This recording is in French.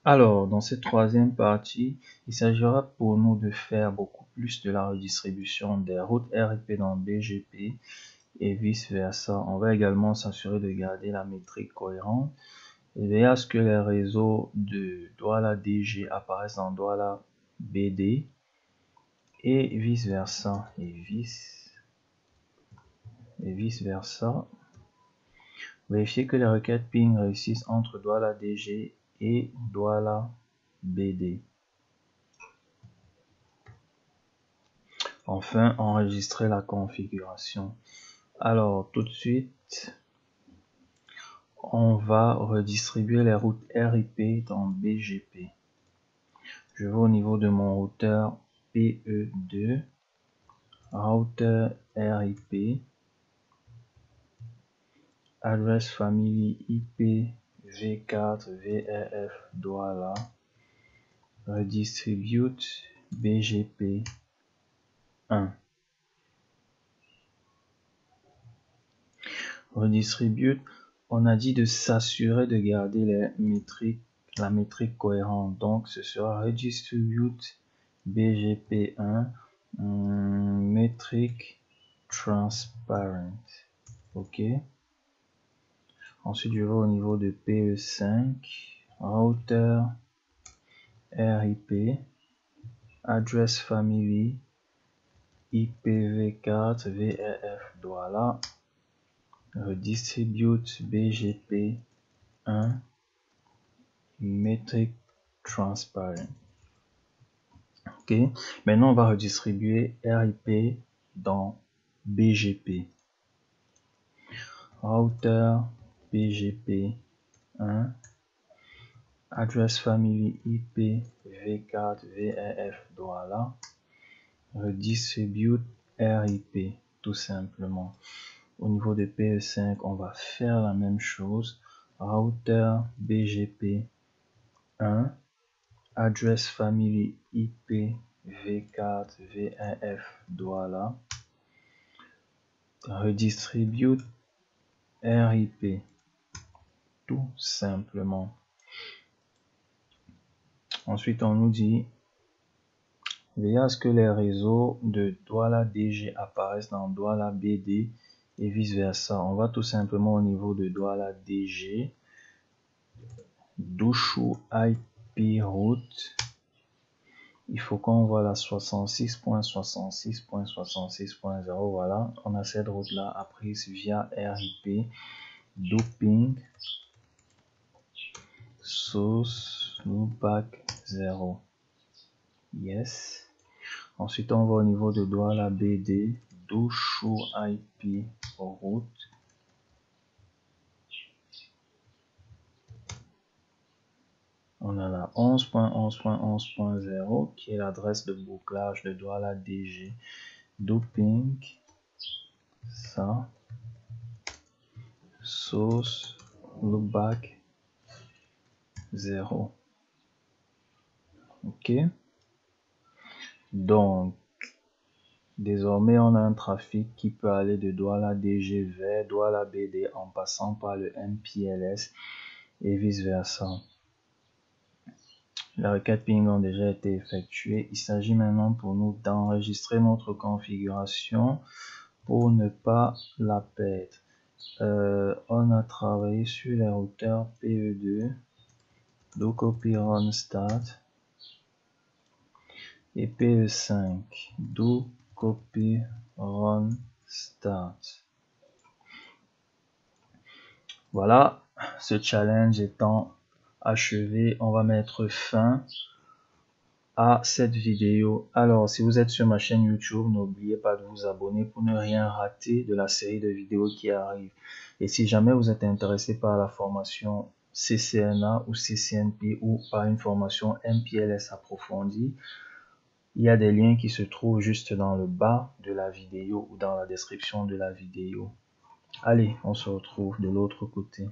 Alors, dans cette troisième partie, il s'agira pour nous de faire beaucoup plus de la redistribution des routes RIP dans BGP et vice-versa. On va également s'assurer de garder la métrique cohérente et veiller à ce que les réseaux de Douala DG apparaissent dans Douala BD et vice-versa. Et vice-versa. Vérifier que les requêtes ping réussissent entre Douala DG et Douala BD. Enfin, enregistrer la configuration. Alors, tout de suite, on va redistribuer les routes RIP dans BGP. Je vais au niveau de mon routeur PE2, routeur RIP, adresse family IP v4 VRF Douala, redistribute BGP 1. Redistribute, on a dit de s'assurer de garder la métrique cohérente. Donc ce sera redistribute BGP1 métrique transparent. Ok. Ensuite je vais au niveau de PE5, router RIP, address family IPv4 VRF Douala, redistribute BGP 1 metric transparent. Ok, maintenant on va redistribuer RIP dans BGP. Router BGP 1 address family IP v4 VRF Douala, redistribute RIP tout simplement. Au niveau de PE5, on va faire la même chose. Router BGP 1, address family IP v4 VRF Douala, redistribute RIP tout simplement. Ensuite, on nous dit veillez à ce que les réseaux de Douala DG apparaissent dans Douala BD et vice versa. On va tout simplement au niveau de Douala DG, Douchou IP route. Il faut qu'on voit la 66.66.66.0. Voilà, on a cette route là apprise via RIP, doping, source, loopback 0. Yes. Ensuite, on va au niveau de Douala BD, Douchou IP route. On a la 11.11.11.0 qui est l'adresse de bouclage de Douala DG, doping, ça, source, loopback 0. Ok. Donc, désormais, on a un trafic qui peut aller de Douala DG vers Douala BD en passant par le MPLS et vice versa. Les requêtes ping ont déjà été effectuées. Il s'agit maintenant pour nous d'enregistrer notre configuration pour ne pas la perdre. On a travaillé sur les routeurs PE2, do copy run start, et PE5, do copy run start. Voilà, ce challenge étant achevé, on va mettre fin à cette vidéo. Alors, si vous êtes sur ma chaîne YouTube, n'oubliez pas de vous abonner pour ne rien rater de la série de vidéos qui arrive. Et si jamais vous êtes intéressé par la formation CCNA ou CCNP ou par une formation MPLS approfondie, il y a des liens qui se trouvent juste dans le bas de la vidéo ou dans la description de la vidéo. Allez, on se retrouve de l'autre côté.